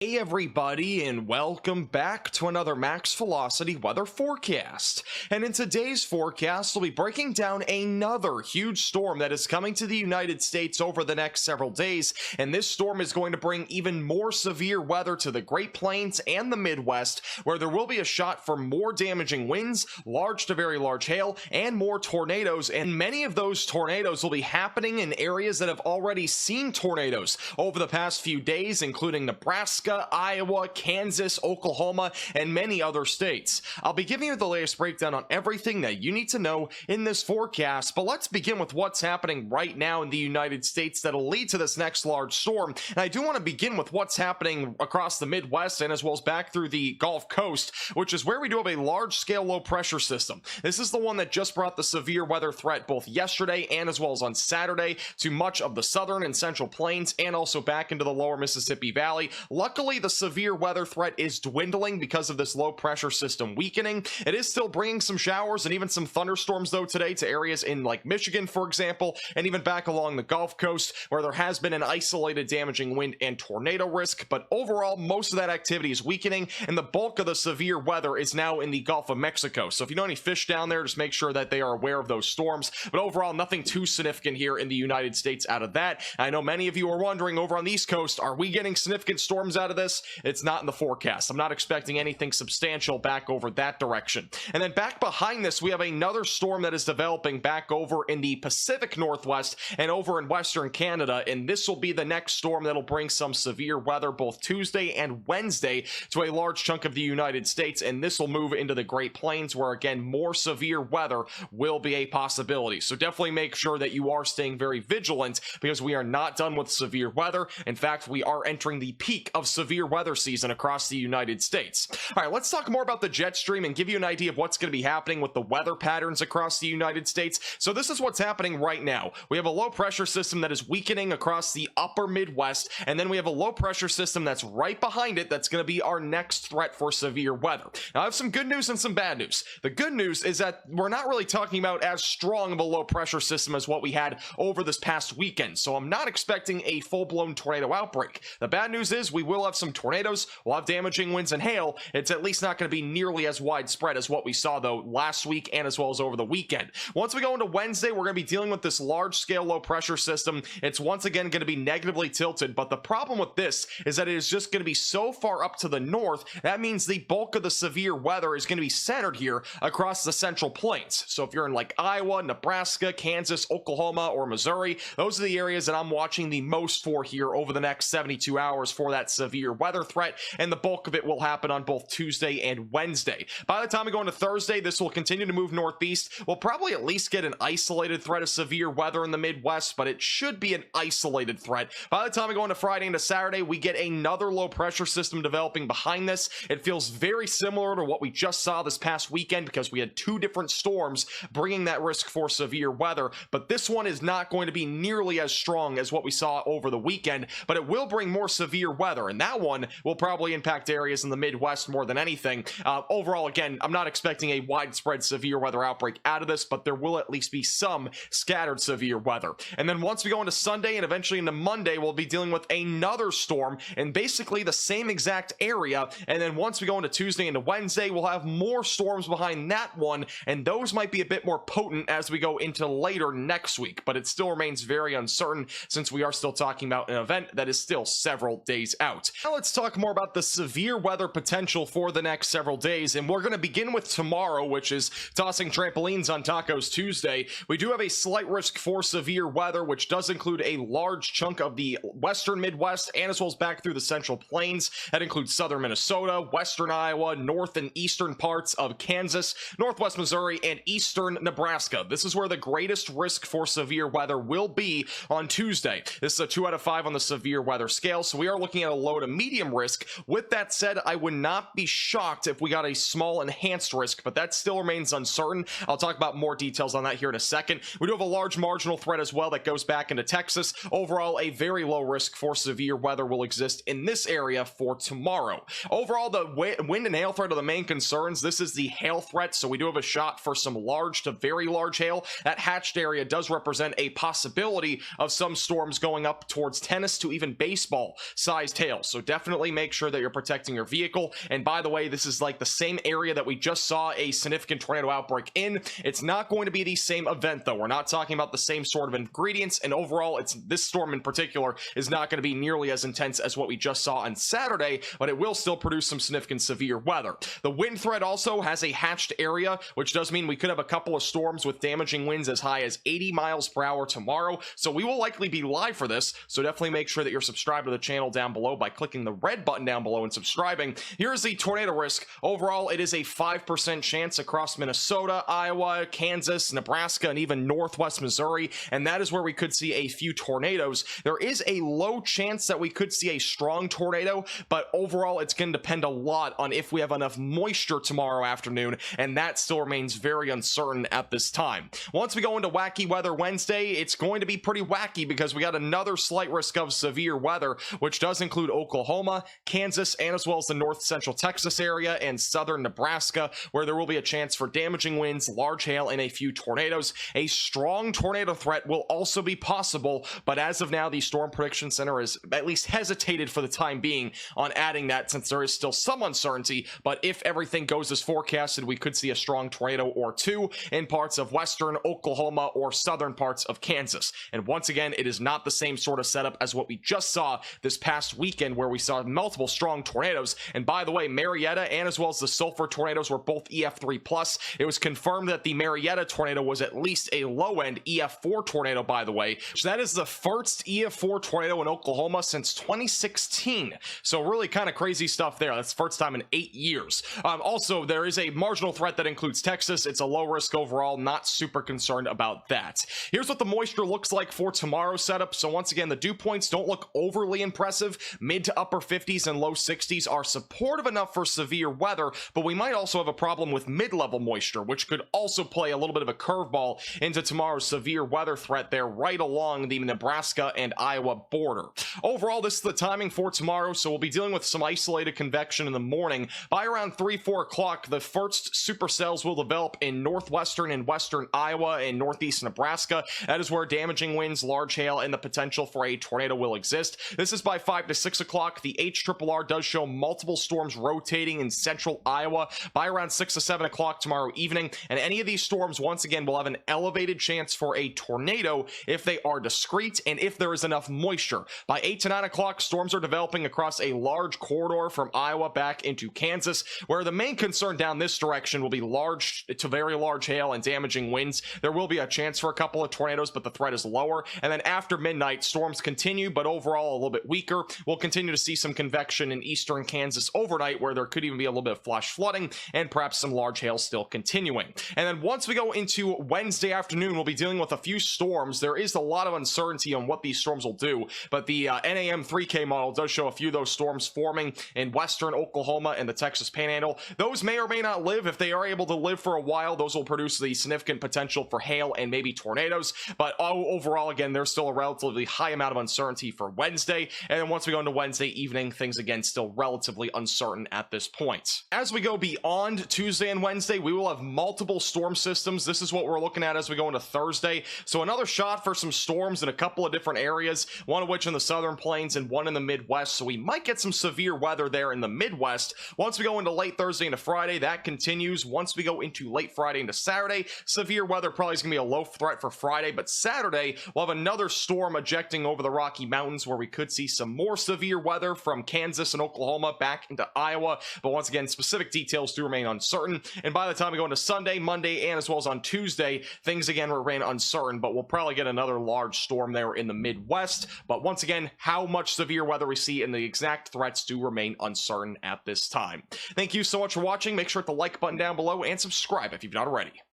Hey everybody, and welcome back to another Max Velocity weather forecast. And in today's forecast, we'll be breaking down another huge storm that is coming to the United States over the next several days. And this storm is going to bring even more severe weather to the Great Plains and the Midwest, where there will be a shot for more damaging winds, large to very large hail, and more tornadoes. And many of those tornadoes will be happening in areas that have already seen tornadoes over the past few days, including Nebraska, Iowa, Kansas, Oklahoma, and many other states. I'll be giving you the latest breakdown on everything that you need to know in this forecast, but let's begin with what's happening right now in the United States that'll lead to this next large storm. And I do want to begin with what's happening across the Midwest and as well as back through the Gulf Coast, which is where we do have a large-scale low-pressure system. This is the one that just brought the severe weather threat both yesterday and as well as on Saturday to much of the southern and central plains and also back into the lower Mississippi Valley. Luckily, the severe weather threat is dwindling because of this low pressure system weakening. It is still bringing some showers and even some thunderstorms though today to areas in like Michigan, for example, and even back along the Gulf Coast where there has been an isolated damaging wind and tornado risk. But overall, most of that activity is weakening and the bulk of the severe weather is now in the Gulf of Mexico. So if you know any fish down there, just make sure that they are aware of those storms. But overall, nothing too significant here in the United States out of that. I know many of you are wondering over on the East Coast, are we getting significant storms out of this? It's not in the forecast. I'm not expecting anything substantial back over that direction. And then back behind this, we have another storm that is developing back over in the Pacific Northwest and over in Western Canada. And this will be the next storm that'll bring some severe weather both Tuesday and Wednesday to a large chunk of the United States. And this will move into the Great Plains where, again, more severe weather will be a possibility. So definitely make sure that you are staying very vigilant because we are not done with severe weather. In fact, we are entering the peak of severe weather season across the United States. All right, let's talk more about the jet stream and give you an idea of what's going to be happening with the weather patterns across the United States. So this is what's happening right now. We have a low pressure system that is weakening across the upper Midwest, and then we have a low pressure system that's right behind it that's going to be our next threat for severe weather. Now I have some good news and some bad news. The good news is that we're not really talking about as strong of a low pressure system as what we had over this past weekend, so I'm not expecting a full-blown tornado outbreak. The bad news is we will have some tornadoes, we'll have damaging winds and hail. It's at least not going to be nearly as widespread as what we saw though last week and as well as over the weekend. Once we go into Wednesday, we're going to be dealing with this large-scale low pressure system. It's once again going to be negatively tilted, but the problem with this is that it is just going to be so far up to the north. That means the bulk of the severe weather is going to be centered here across the central plains. So if you're in like Iowa, Nebraska, Kansas, Oklahoma, or Missouri, those are the areas that I'm watching the most for here over the next 72 hours for that severe weather threat, and the bulk of it will happen on both Tuesday and Wednesday. By the time we go into Thursday, this will continue to move northeast. We'll probably at least get an isolated threat of severe weather in the Midwest, but it should be an isolated threat. By the time we go into Friday into Saturday, we get another low pressure system developing behind this. It feels very similar to what we just saw this past weekend because we had two different storms bringing that risk for severe weather, but this one is not going to be nearly as strong as what we saw over the weekend, but it will bring more severe weather, and that one will probably impact areas in the Midwest more than anything. Overall, again, I'm not expecting a widespread severe weather outbreak out of this, but there will at least be some scattered severe weather. And then once we go into Sunday and eventually into Monday, we'll be dealing with another storm in basically the same exact area. And then once we go into Tuesday into Wednesday, we'll have more storms behind that one, and those might be a bit more potent as we go into later next week, but it still remains very uncertain since we are still talking about an event that is still several days out. Now let's talk more about the severe weather potential for the next several days, and we're going to begin with tomorrow, which is tossing trampolines on Tacos Tuesday. We do have a slight risk for severe weather, which does include a large chunk of the western Midwest and as well as back through the central plains. That includes southern Minnesota, western Iowa, north and eastern parts of Kansas, northwest Missouri, and eastern Nebraska. This is where the greatest risk for severe weather will be on Tuesday. This is a 2 out of 5 on the severe weather scale, so we are looking at a low to medium risk. With that said, I would not be shocked if we got a small enhanced risk, but that still remains uncertain. I'll talk about more details on that here in a second. We do have a large marginal threat as well that goes back into Texas. Overall, a very low risk for severe weather will exist in this area for tomorrow. Overall, the wind and hail threat are the main concerns. This is the hail threat, so we do have a shot for some large to very large hail. That hatched area does represent a possibility of some storms going up towards tennis to even baseball sized hail. so definitely make sure that you're protecting your vehicle. And by the way, this is like the same area that we just saw a significant tornado outbreak in. It's not going to be the same event though. We're not talking about the same sort of ingredients, and overall it's this storm in particular is not going to be nearly as intense as what we just saw on Saturday, but it will still produce some significant severe weather. The wind threat also has a hatched area, which does mean we could have a couple of storms with damaging winds as high as 80 miles per hour tomorrow, so we will likely be live for this, so definitely make sure that you're subscribed to the channel down below by clicking the red button down below and subscribing. Here's the tornado risk. Overall, it is a 5% chance across Minnesota, Iowa, Kansas, Nebraska, and even northwest Missouri, and that is where we could see a few tornadoes. There is a low chance that we could see a strong tornado, but overall it's going to depend a lot on if we have enough moisture tomorrow afternoon, and that still remains very uncertain at this time. Once we go into wacky weather Wednesday, it's going to be pretty wacky because we got another slight risk of severe weather, which does include Oklahoma, Kansas, and as well as the north central Texas area and southern Nebraska, where there will be a chance for damaging winds, large hail, and a few tornadoes. A strong tornado threat will also be possible, but as of now, the Storm Prediction Center has at least hesitated for the time being on adding that, since there is still some uncertainty. But if everything goes as forecasted, we could see a strong tornado or two in parts of western Oklahoma or southern parts of Kansas. And once again, it is not the same sort of setup as what we just saw this past weekend, where we saw multiple strong tornadoes. And by the way, Marietta and as well as the Sulphur tornadoes were both EF3+. It was confirmed that the Marietta tornado was at least a low-end EF4 tornado, by the way. So that is the first EF4 tornado in Oklahoma since 2016. So really kind of crazy stuff there. That's the first time in 8 years. Also, there is a marginal threat that includes Texas. It's a low risk overall, not super concerned about that. Here's what the moisture looks like for tomorrow's setup. So once again, the dew points don't look overly impressive. Mid to upper 50s and low 60s are supportive enough for severe weather, but we might also have a problem with mid-level moisture, which could also play a little bit of a curveball into tomorrow's severe weather threat there right along the Nebraska and Iowa border. Overall, this is the timing for tomorrow, so we'll be dealing with some isolated convection in the morning. By around 3-4 o'clock, the first supercells will develop in northwestern and western Iowa and northeast Nebraska. That is where damaging winds, large hail, and the potential for a tornado will exist. This is by 5 to 6 o'clock. The HRRR does show multiple storms rotating in central Iowa by around 6 to 7 o'clock tomorrow evening, and any of these storms once again will have an elevated chance for a tornado if they are discrete and if there is enough moisture. By 8 to 9 o'clock, storms are developing across a large corridor from Iowa back into Kansas, where the main concern down this direction will be large to very large hail and damaging winds. There will be a chance for a couple of tornadoes, but the threat is lower. And then after midnight, storms continue, but overall a little bit weaker. We'll continue to see some convection in eastern Kansas overnight, where there could even be a little bit of flash flooding and perhaps some large hail still continuing. And then once we go into Wednesday afternoon, we'll be dealing with a few storms. There is a lot of uncertainty on what these storms will do, but the NAM 3K model does show a few of those storms forming in western Oklahoma and the Texas Panhandle. Those may or may not live. If they are able to live for a while, those will produce the significant potential for hail and maybe tornadoes. But overall, again, there's still a relatively high amount of uncertainty for Wednesday. And then once we go into Wednesday evening, things again still relatively uncertain at this point. As we go beyond Tuesday and Wednesday, we will have multiple storm systems. This is what we're looking at as we go into Thursday. So another shot for some storms in a couple of different areas, one of which in the southern plains and one in the Midwest. So we might get some severe weather there in the Midwest. Once we go into late Thursday into Friday, that continues. Once we go into late Friday into Saturday, severe weather probably is going to be a low threat for Friday, but Saturday we'll have another storm ejecting over the Rocky Mountains, where we could see some more severe weather from Kansas and Oklahoma back into Iowa. But once again, specific details do remain uncertain. And by the time we go into Sunday, Monday, and as well as on Tuesday, things again remain uncertain, but we'll probably get another large storm there in the Midwest. But once again, how much severe weather we see and the exact threats do remain uncertain at this time. Thank you so much for watching. Make sure to hit the like button down below and subscribe if you've not already.